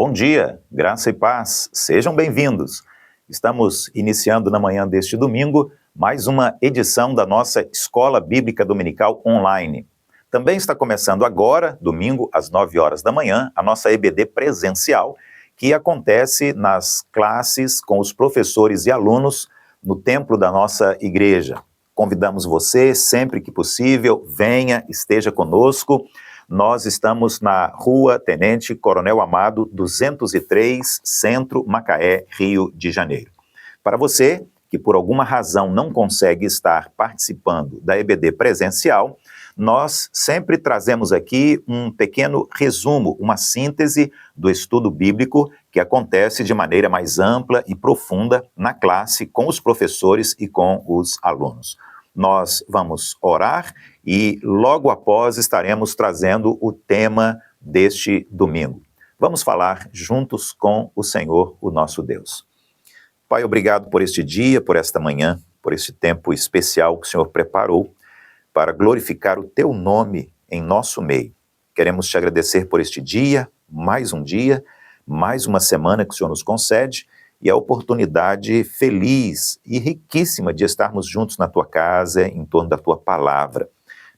Bom dia, graça e paz, sejam bem-vindos. Estamos iniciando na manhã deste domingo mais uma edição da nossa Escola Bíblica Dominical Online. Também está começando agora, domingo, às 9 horas da manhã, a nossa EBD presencial, que acontece nas classes com os professores e alunos no templo da nossa igreja. Convidamos você, sempre que possível, venha, esteja conosco. Nós estamos na Rua Tenente Coronel Amado, 203, Centro, Macaé, Rio de Janeiro. Para você que por alguma razão não consegue estar participando da EBD presencial, nós sempre trazemos aqui um pequeno resumo, uma síntese do estudo bíblico que acontece de maneira mais ampla e profunda na classe com os professores e com os alunos. Nós vamos orar e logo após estaremos trazendo o tema deste domingo. Vamos falar juntos com o Senhor, o nosso Deus. Pai, obrigado por este dia, por esta manhã, por este tempo especial que o Senhor preparou para glorificar o Teu nome em nosso meio. Queremos te agradecer por este dia, mais uma semana que o Senhor nos concede e a oportunidade feliz e riquíssima de estarmos juntos na Tua casa, em torno da Tua palavra.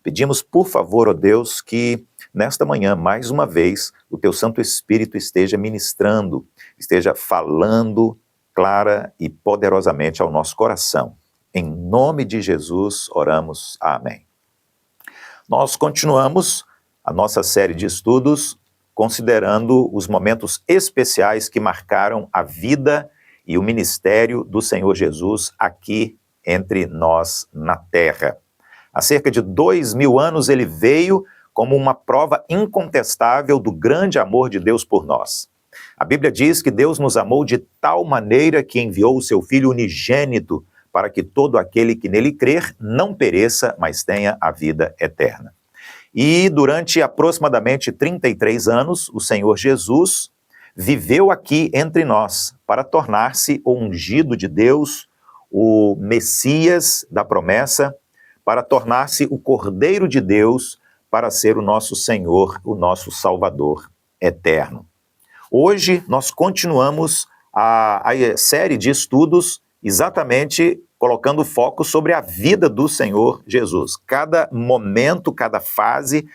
Pedimos, por favor, ó Deus, que nesta manhã, mais uma vez, o Teu Santo Espírito esteja ministrando, esteja falando clara e poderosamente ao nosso coração. Em nome de Jesus, oramos. Amém. Nós continuamos a nossa série de estudos considerando os momentos especiais que marcaram a vida e o ministério do Senhor Jesus aqui entre nós na Terra. Há cerca de 2000 anos ele veio como uma prova incontestável do grande amor de Deus por nós. A Bíblia diz que Deus nos amou de tal maneira que enviou o seu Filho unigênito para que todo aquele que nele crer não pereça, mas tenha a vida eterna. E durante aproximadamente 33 anos, o Senhor Jesus viveu aqui entre nós para tornar-se o ungido de Deus, o Messias da promessa, para tornar-se o Cordeiro de Deus, para ser o nosso Senhor, o nosso Salvador eterno. Hoje nós continuamos a série de estudos exatamente colocando foco sobre a vida do Senhor Jesus. Cada momento, cada fase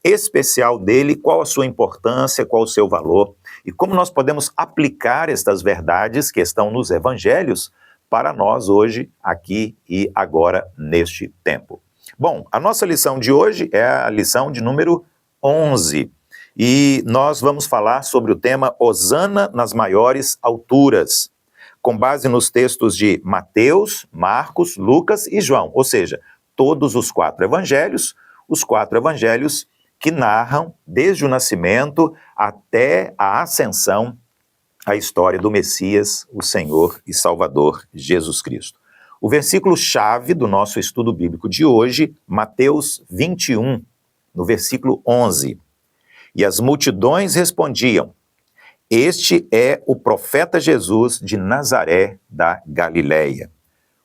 especial dele, qual a sua importância, qual o seu valor e como nós podemos aplicar estas verdades que estão nos evangelhos para nós hoje, aqui e agora, neste tempo. Bom, a nossa lição de hoje é a lição de número 11 e nós vamos falar sobre o tema Hosana nas maiores alturas, com base nos textos de Mateus, Marcos, Lucas e João, ou seja, todos os 4 evangelhos que narram desde o nascimento até a ascensão a história do Messias, o Senhor e Salvador Jesus Cristo. O versículo-chave do nosso estudo bíblico de hoje, Mateus 21, no versículo 11. E as multidões respondiam: Este é o profeta Jesus de Nazaré da Galileia.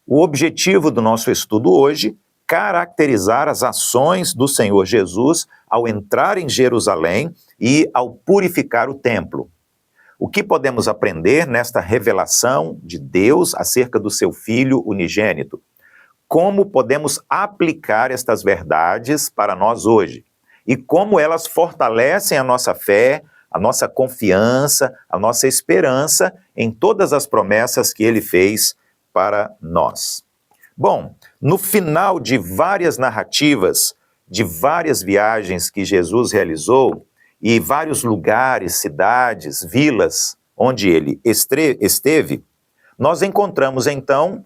O objetivo do nosso estudo hoje, caracterizar as ações do Senhor Jesus ao entrar em Jerusalém e ao purificar o templo. O que podemos aprender nesta revelação de Deus acerca do seu Filho unigênito? Como podemos aplicar estas verdades para nós hoje? E como elas fortalecem a nossa fé, a nossa confiança, a nossa esperança em todas as promessas que ele fez para nós. Bom, no final de várias narrativas, de várias viagens que Jesus realizou, e vários lugares, cidades, vilas onde ele esteve, nós encontramos então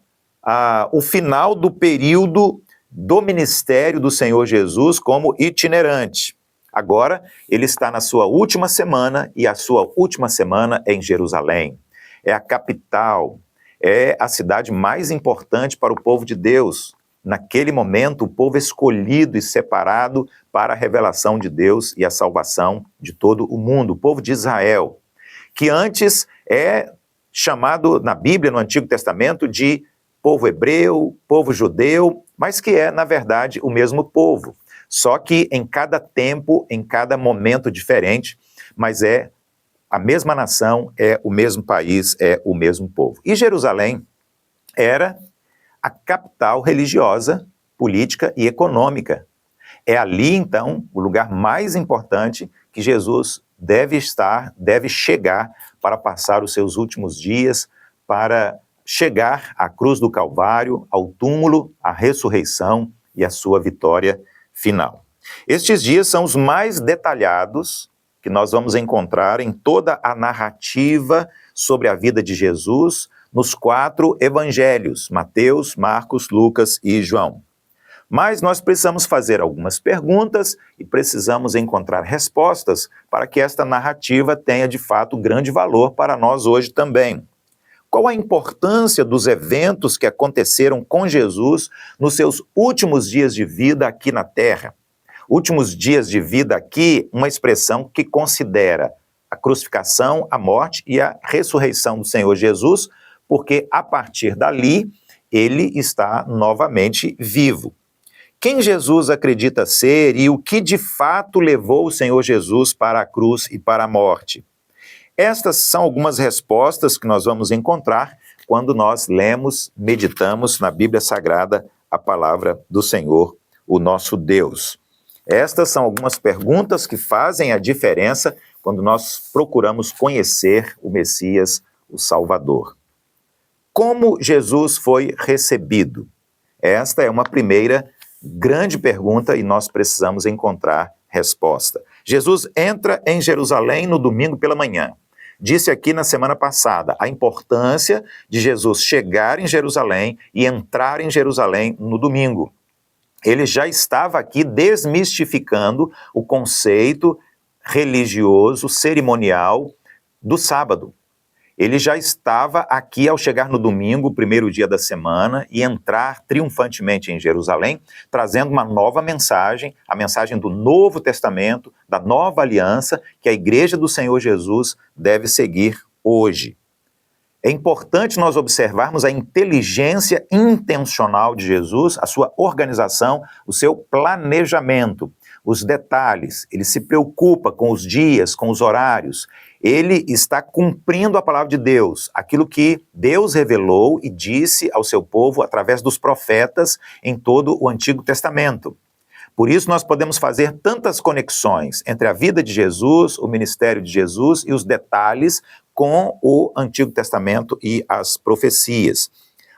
o final do período do ministério do Senhor Jesus como itinerante. Agora, ele está na sua última semana, e a sua última semana é em Jerusalém. É a capital, é a cidade mais importante para o povo de Deus. Naquele momento, o povo escolhido e separado para a revelação de Deus e a salvação de todo o mundo, o povo de Israel, que antes é chamado na Bíblia, no Antigo Testamento, de povo hebreu, povo judeu, mas que é, na verdade, o mesmo povo. Só que em cada tempo, em cada momento diferente, mas é a mesma nação, é o mesmo país, é o mesmo povo. E Jerusalém era a capital religiosa, política e econômica. É ali, então, o lugar mais importante que Jesus deve chegar para passar os seus últimos dias, para chegar à cruz do Calvário, ao túmulo, à ressurreição e à sua vitória final. Estes dias são os mais detalhados que nós vamos encontrar em toda a narrativa sobre a vida de Jesus nos 4 evangelhos, Mateus, Marcos, Lucas e João. Mas nós precisamos fazer algumas perguntas e precisamos encontrar respostas para que esta narrativa tenha de fato grande valor para nós hoje também. Qual a importância dos eventos que aconteceram com Jesus nos seus últimos dias de vida aqui na Terra? Últimos dias de vida aqui, uma expressão que considera a crucificação, a morte e a ressurreição do Senhor Jesus, porque a partir dali ele está novamente vivo. Quem Jesus acredita ser e o que de fato levou o Senhor Jesus para a cruz e para a morte? Estas são algumas respostas que nós vamos encontrar quando nós lemos, meditamos na Bíblia Sagrada a palavra do Senhor, o nosso Deus. Estas são algumas perguntas que fazem a diferença quando nós procuramos conhecer o Messias, o Salvador. Como Jesus foi recebido? Esta é uma primeira grande pergunta e nós precisamos encontrar resposta. Jesus entra em Jerusalém no domingo pela manhã. Disse aqui na semana passada a importância de Jesus chegar em Jerusalém e entrar em Jerusalém no domingo. Ele já estava aqui desmistificando o conceito religioso, cerimonial do sábado. Ele já estava aqui ao chegar no domingo, o primeiro dia da semana, e entrar triunfantemente em Jerusalém, trazendo uma nova mensagem, a mensagem do Novo Testamento, da nova aliança, que a Igreja do Senhor Jesus deve seguir hoje. É importante nós observarmos a inteligência intencional de Jesus, a sua organização, o seu planejamento, os detalhes. Ele se preocupa com os dias, com os horários. Ele está cumprindo a palavra de Deus, aquilo que Deus revelou e disse ao seu povo através dos profetas em todo o Antigo Testamento. Por isso nós podemos fazer tantas conexões entre a vida de Jesus, o ministério de Jesus e os detalhes com o Antigo Testamento e as profecias.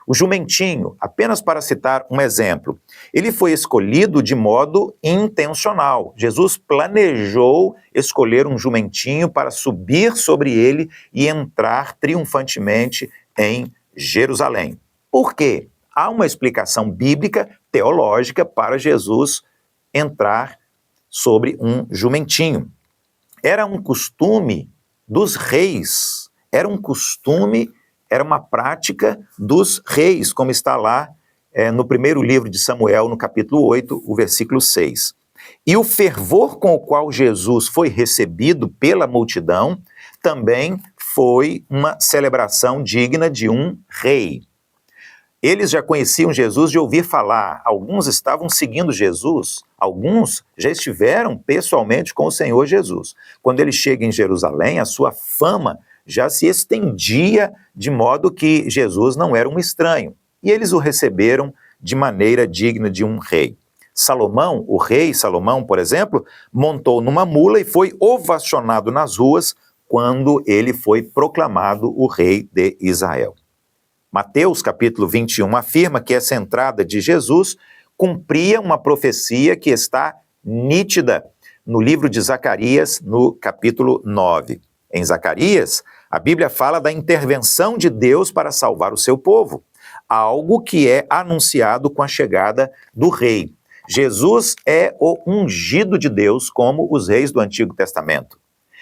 O jumentinho, apenas para citar um exemplo, ele foi escolhido de modo intencional. Jesus planejou escolher um jumentinho para subir sobre ele e entrar triunfantemente em Jerusalém. Por quê? Há uma explicação bíblica, teológica, para Jesus entrar sobre um jumentinho. Era um costume dos reis, era uma prática dos reis, como está lá no primeiro livro de Samuel, no capítulo 8, o versículo 6. E o fervor com o qual Jesus foi recebido pela multidão também foi uma celebração digna de um rei. Eles já conheciam Jesus de ouvir falar, alguns estavam seguindo Jesus, alguns já estiveram pessoalmente com o Senhor Jesus. Quando ele chega em Jerusalém, a sua fama já se estendia de modo que Jesus não era um estranho. E eles o receberam de maneira digna de um rei. Salomão, o rei Salomão, por exemplo, montou numa mula e foi ovacionado nas ruas quando ele foi proclamado o rei de Israel. Mateus, capítulo 21, afirma que essa entrada de Jesus cumpria uma profecia que está nítida no livro de Zacarias, no capítulo 9. Em Zacarias, a Bíblia fala da intervenção de Deus para salvar o seu povo, algo que é anunciado com a chegada do rei. Jesus é o ungido de Deus, como os reis do Antigo Testamento.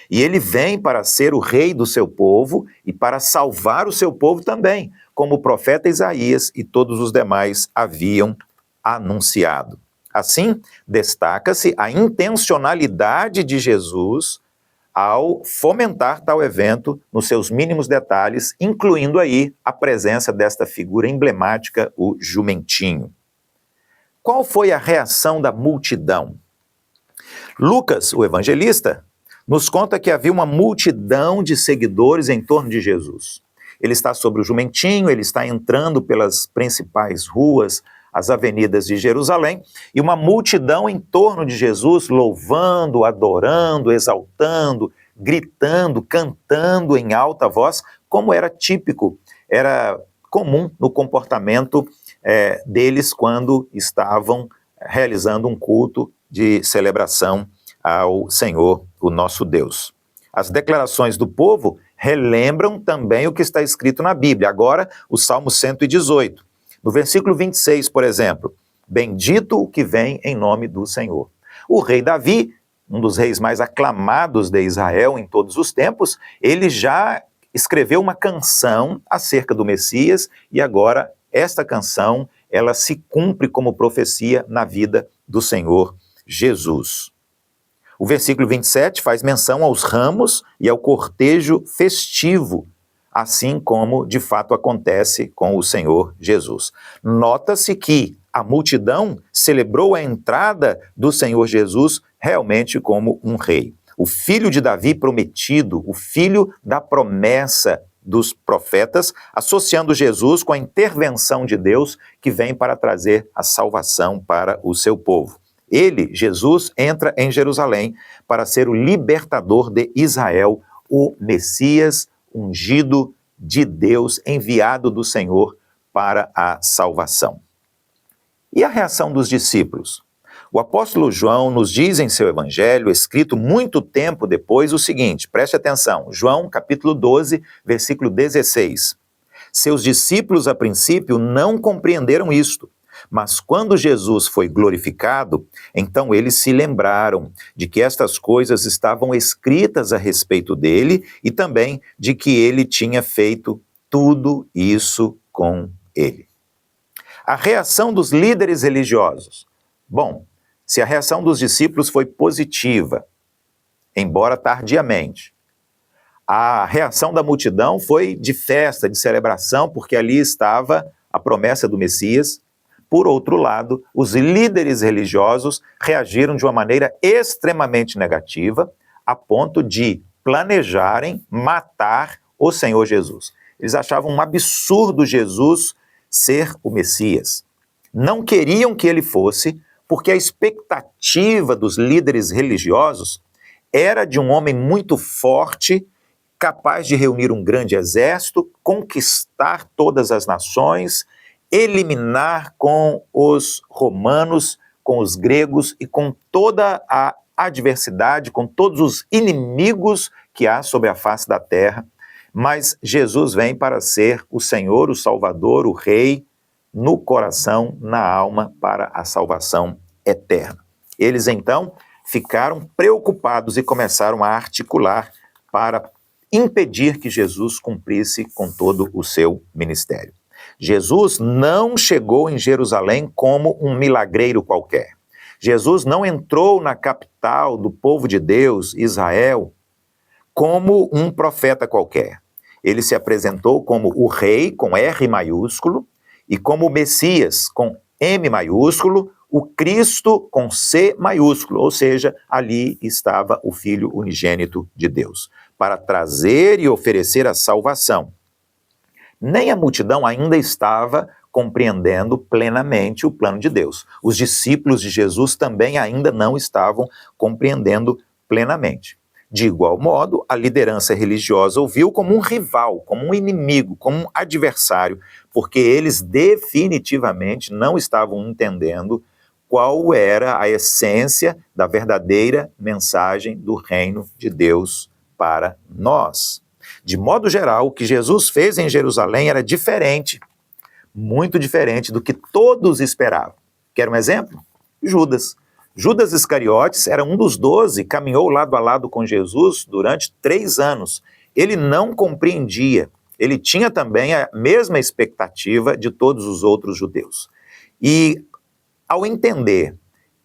E ele vem para ser o rei do seu povo e para salvar o seu povo também, como o profeta Isaías e todos os demais haviam anunciado. Assim, destaca-se a intencionalidade de Jesus ao fomentar tal evento nos seus mínimos detalhes, incluindo aí a presença desta figura emblemática, o jumentinho. Qual foi a reação da multidão? Lucas, o evangelista, nos conta que havia uma multidão de seguidores em torno de Jesus. Ele está sobre o jumentinho, ele está entrando pelas principais ruas, as avenidas de Jerusalém, e uma multidão em torno de Jesus, louvando, adorando, exaltando, gritando, cantando em alta voz, como era típico, era comum no comportamento deles quando estavam realizando um culto de celebração ao Senhor, o nosso Deus. As declarações do povo relembram também o que está escrito na Bíblia. Agora, o Salmo 118. No versículo 26, por exemplo, bendito o que vem em nome do Senhor. O rei Davi, um dos reis mais aclamados de Israel em todos os tempos, ele já escreveu uma canção acerca do Messias e agora esta canção, ela se cumpre como profecia na vida do Senhor Jesus. O versículo 27 faz menção aos ramos e ao cortejo festivo, assim como de fato acontece com o Senhor Jesus. Nota-se que a multidão celebrou a entrada do Senhor Jesus realmente como um rei. O filho de Davi prometido, o filho da promessa dos profetas, associando Jesus com a intervenção de Deus que vem para trazer a salvação para o seu povo. Ele, Jesus, entra em Jerusalém para ser o libertador de Israel, o Messias ungido de Deus, enviado do Senhor para a salvação. E a reação dos discípulos? O apóstolo João nos diz em seu evangelho, escrito muito tempo depois, o seguinte, preste atenção, João capítulo 12, versículo 16. Seus discípulos, a princípio, não compreenderam isto, mas quando Jesus foi glorificado, então eles se lembraram de que estas coisas estavam escritas a respeito dele e também de que ele tinha feito tudo isso com ele. A reação dos líderes religiosos. Bom, se a reação dos discípulos foi positiva, embora tardiamente, a reação da multidão foi de festa, de celebração, porque ali estava a promessa do Messias. Por outro lado, os líderes religiosos reagiram de uma maneira extremamente negativa, a ponto de planejarem matar o Senhor Jesus. Eles achavam um absurdo Jesus ser o Messias. Não queriam que ele fosse, porque a expectativa dos líderes religiosos era de um homem muito forte, capaz de reunir um grande exército, conquistar todas as nações, eliminar com os romanos, com os gregos e com toda a adversidade, com todos os inimigos que há sobre a face da terra. Mas Jesus vem para ser o Senhor, o Salvador, o Rei, no coração, na alma, para a salvação eterna. Eles então ficaram preocupados e começaram a articular para impedir que Jesus cumprisse com todo o seu ministério. Jesus não chegou em Jerusalém como um milagreiro qualquer. Jesus não entrou na capital do povo de Deus, Israel, como um profeta qualquer. Ele se apresentou como o Rei, com R maiúsculo, e como o Messias, com M maiúsculo, o Cristo, com C maiúsculo, ou seja, ali estava o Filho unigênito de Deus, para trazer e oferecer a salvação. Nem a multidão ainda estava compreendendo plenamente o plano de Deus. Os discípulos de Jesus também ainda não estavam compreendendo plenamente. De igual modo, a liderança religiosa o viu como um rival, como um inimigo, como um adversário, porque eles definitivamente não estavam entendendo qual era a essência da verdadeira mensagem do reino de Deus para nós. De modo geral, o que Jesus fez em Jerusalém era diferente, muito diferente do que todos esperavam. Quer um exemplo? Judas. Judas Iscariotes era um dos 12, caminhou lado a lado com Jesus durante 3 anos. Ele não compreendia, ele tinha também a mesma expectativa de todos os outros judeus. E ao entender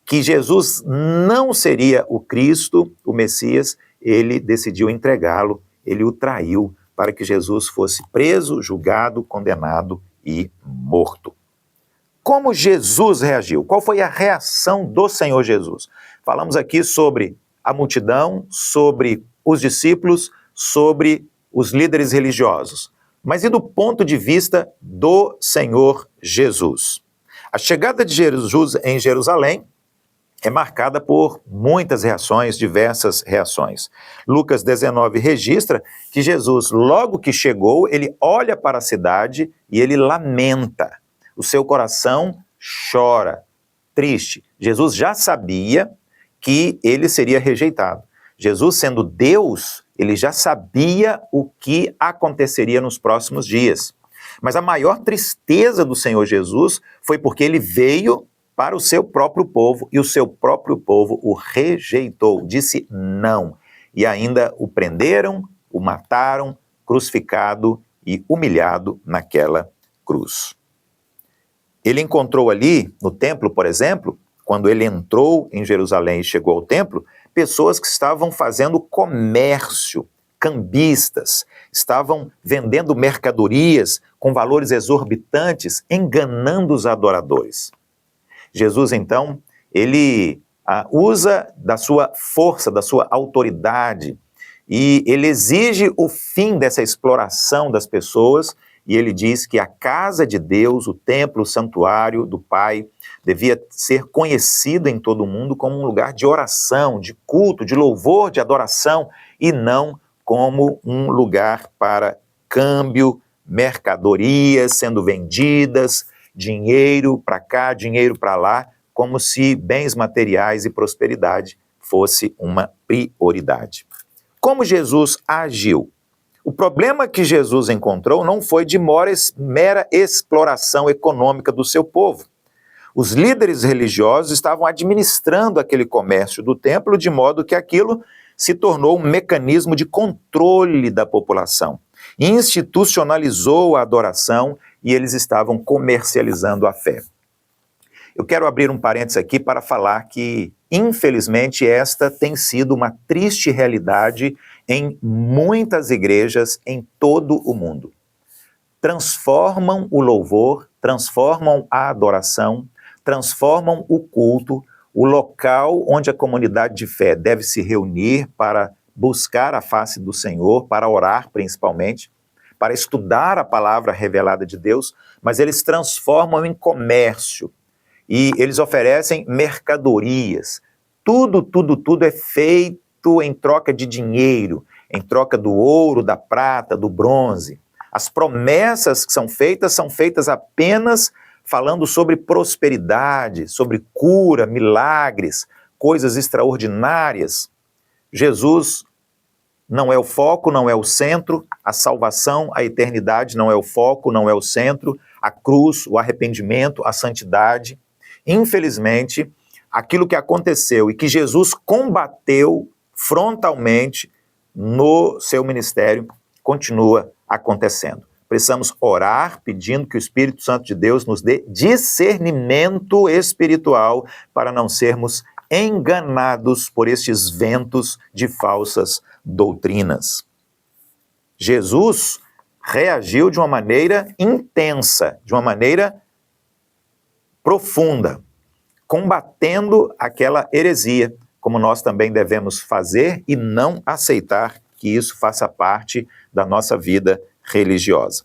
que Jesus não seria o Cristo, o Messias, ele decidiu entregá-lo, ele o traiu para que Jesus fosse preso, julgado, condenado e morto. Como Jesus reagiu? Qual foi a reação do Senhor Jesus? Falamos aqui sobre a multidão, sobre os discípulos, sobre os líderes religiosos, mas e do ponto de vista do Senhor Jesus? A chegada de Jesus em Jerusalém é marcada por muitas reações, diversas reações. Lucas 19 registra que Jesus, logo que chegou, ele olha para a cidade e ele lamenta. O seu coração chora, triste. Jesus já sabia que ele seria rejeitado. Jesus, sendo Deus, ele já sabia o que aconteceria nos próximos dias. Mas a maior tristeza do Senhor Jesus foi porque ele veio para o seu próprio povo e o seu próprio povo o rejeitou, disse não. E ainda o prenderam, o mataram, crucificado e humilhado naquela cruz. Ele encontrou ali no templo, por exemplo, quando ele entrou em Jerusalém e chegou ao templo, pessoas que estavam fazendo comércio, cambistas, estavam vendendo mercadorias com valores exorbitantes, enganando os adoradores. Jesus, então, ele usa da sua força, da sua autoridade, e ele exige o fim dessa exploração das pessoas, e ele diz que a casa de Deus, o templo, o santuário do Pai, devia ser conhecido em todo o mundo como um lugar de oração, de culto, de louvor, de adoração, e não como um lugar para câmbio, mercadorias sendo vendidas, dinheiro para cá, dinheiro para lá, como se bens materiais e prosperidade fosse uma prioridade. Como Jesus agiu? O problema que Jesus encontrou não foi de mera exploração econômica do seu povo. Os líderes religiosos estavam administrando aquele comércio do templo de modo que aquilo se tornou um mecanismo de controle da população. Institucionalizou a adoração e eles estavam comercializando a fé. Eu quero abrir um parênteses aqui para falar que, infelizmente, esta tem sido uma triste realidade em muitas igrejas em todo o mundo. Transformam o louvor, transformam a adoração, transformam o culto, o local onde a comunidade de fé deve se reunir para buscar a face do Senhor, para orar principalmente, para estudar a palavra revelada de Deus, mas eles transformam em comércio e eles oferecem mercadorias. Tudo é feito em troca de dinheiro, em troca do ouro, da prata, do bronze. As promessas que são feitas apenas falando sobre prosperidade, sobre cura, milagres, coisas extraordinárias. Jesus não é o foco, não é o centro, a salvação, a eternidade não é o foco, não é o centro, a cruz, o arrependimento, a santidade. Infelizmente, aquilo que aconteceu e que Jesus combateu frontalmente no seu ministério continua acontecendo. Precisamos orar pedindo que o Espírito Santo de Deus nos dê discernimento espiritual para não sermos enganados por estes ventos de falsas doutrinas. Jesus reagiu de uma maneira intensa, de uma maneira profunda, combatendo aquela heresia, como nós também devemos fazer e não aceitar que isso faça parte da nossa vida religiosa.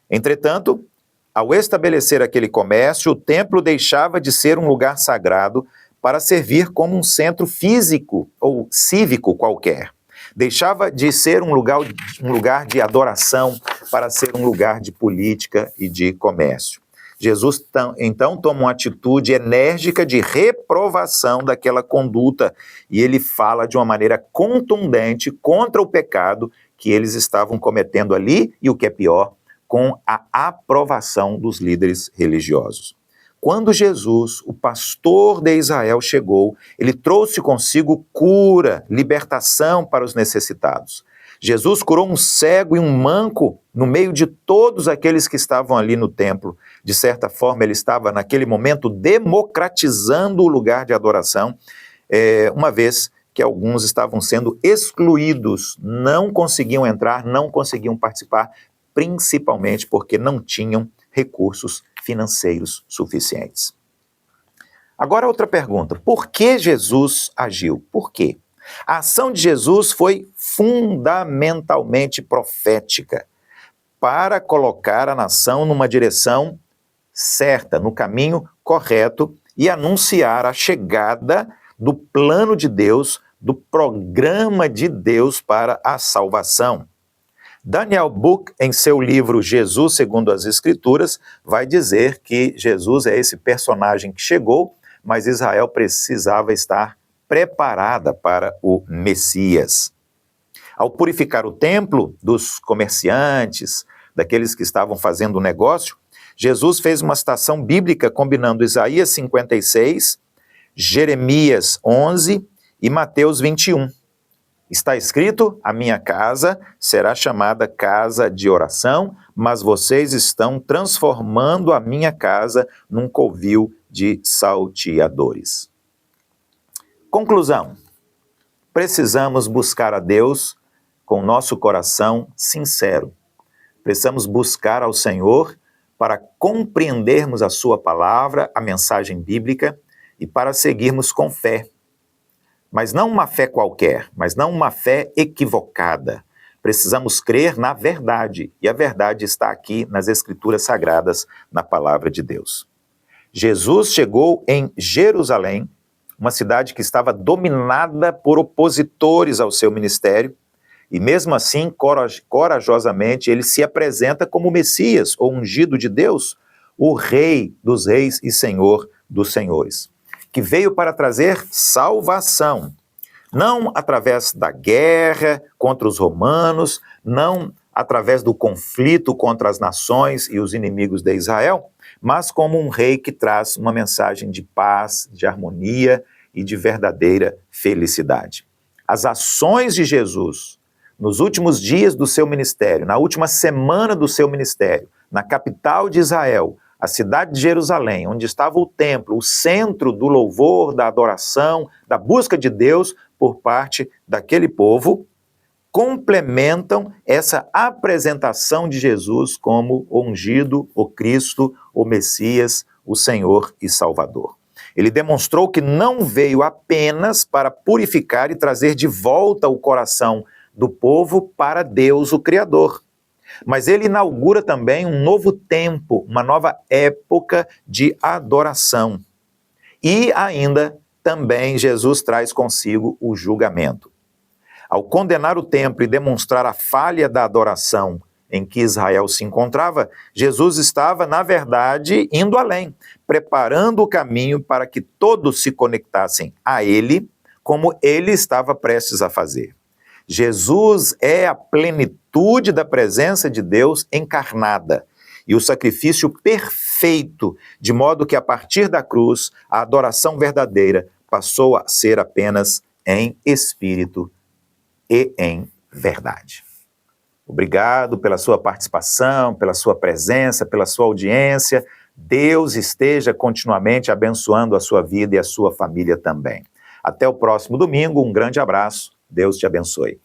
Entretanto, ao estabelecer aquele comércio, o templo deixava de ser um lugar sagrado para servir como um centro físico ou cívico qualquer. Deixava de ser um lugar de adoração para ser um lugar de política e de comércio. Jesus, então, toma uma atitude enérgica de reprovação daquela conduta e ele fala de uma maneira contundente contra o pecado que eles estavam cometendo ali e, o que é pior, com a aprovação dos líderes religiosos. Quando Jesus, o pastor de Israel, chegou, ele trouxe consigo cura, libertação para os necessitados. Jesus curou um cego e um manco no meio de todos aqueles que estavam ali no templo. De certa forma, ele estava, naquele momento, democratizando o lugar de adoração, uma vez que alguns estavam sendo excluídos, não conseguiam entrar, não conseguiam participar, principalmente porque não tinham recursos financeiros suficientes. Agora outra pergunta, por que Jesus agiu? Por quê? A ação de Jesus foi fundamentalmente profética para colocar a nação numa direção certa, no caminho correto e anunciar a chegada do plano de Deus, do programa de Deus para a salvação. Daniel Book, em seu livro Jesus segundo as Escrituras, vai dizer que Jesus é esse personagem que chegou, mas Israel precisava estar preparada para o Messias. Ao purificar o templo dos comerciantes, daqueles que estavam fazendo o negócio, Jesus fez uma citação bíblica combinando Isaías 56, Jeremias 11 e Mateus 21. Está escrito: a minha casa será chamada casa de oração, mas vocês estão transformando a minha casa num covil de salteadores. Conclusão: precisamos buscar a Deus com nosso coração sincero. Precisamos buscar ao Senhor para compreendermos a sua palavra, a mensagem bíblica, e para seguirmos com fé. Mas não uma fé qualquer, mas não uma fé equivocada. Precisamos crer na verdade, e a verdade está aqui nas Escrituras Sagradas, na palavra de Deus. Jesus chegou em Jerusalém, uma cidade que estava dominada por opositores ao seu ministério, e mesmo assim, corajosamente, ele se apresenta como Messias, ou ungido de Deus, o Rei dos reis e Senhor dos senhores, que veio para trazer salvação, não através da guerra contra os romanos, não através do conflito contra as nações e os inimigos de Israel, mas como um rei que traz uma mensagem de paz, de harmonia e de verdadeira felicidade. As ações de Jesus nos últimos dias do seu ministério, na última semana do seu ministério, na capital de Israel, a cidade de Jerusalém, onde estava o templo, o centro do louvor, da adoração, da busca de Deus por parte daquele povo, complementam essa apresentação de Jesus como o ungido, o Cristo, o Messias, o Senhor e Salvador. Ele demonstrou que não veio apenas para purificar e trazer de volta o coração do povo para Deus, o Criador. Mas ele inaugura também um novo tempo, uma nova época de adoração. E ainda também Jesus traz consigo o julgamento. Ao condenar o templo e demonstrar a falha da adoração em que Israel se encontrava, Jesus estava, na verdade, indo além, preparando o caminho para que todos se conectassem a ele, como ele estava prestes a fazer. Jesus é a plenitude da presença de Deus encarnada e o sacrifício perfeito, de modo que a partir da cruz, a adoração verdadeira passou a ser apenas em espírito e em verdade. Obrigado pela sua participação, pela sua presença, pela sua audiência. Deus esteja continuamente abençoando a sua vida e a sua família também. Até o próximo domingo, um grande abraço. Deus te abençoe.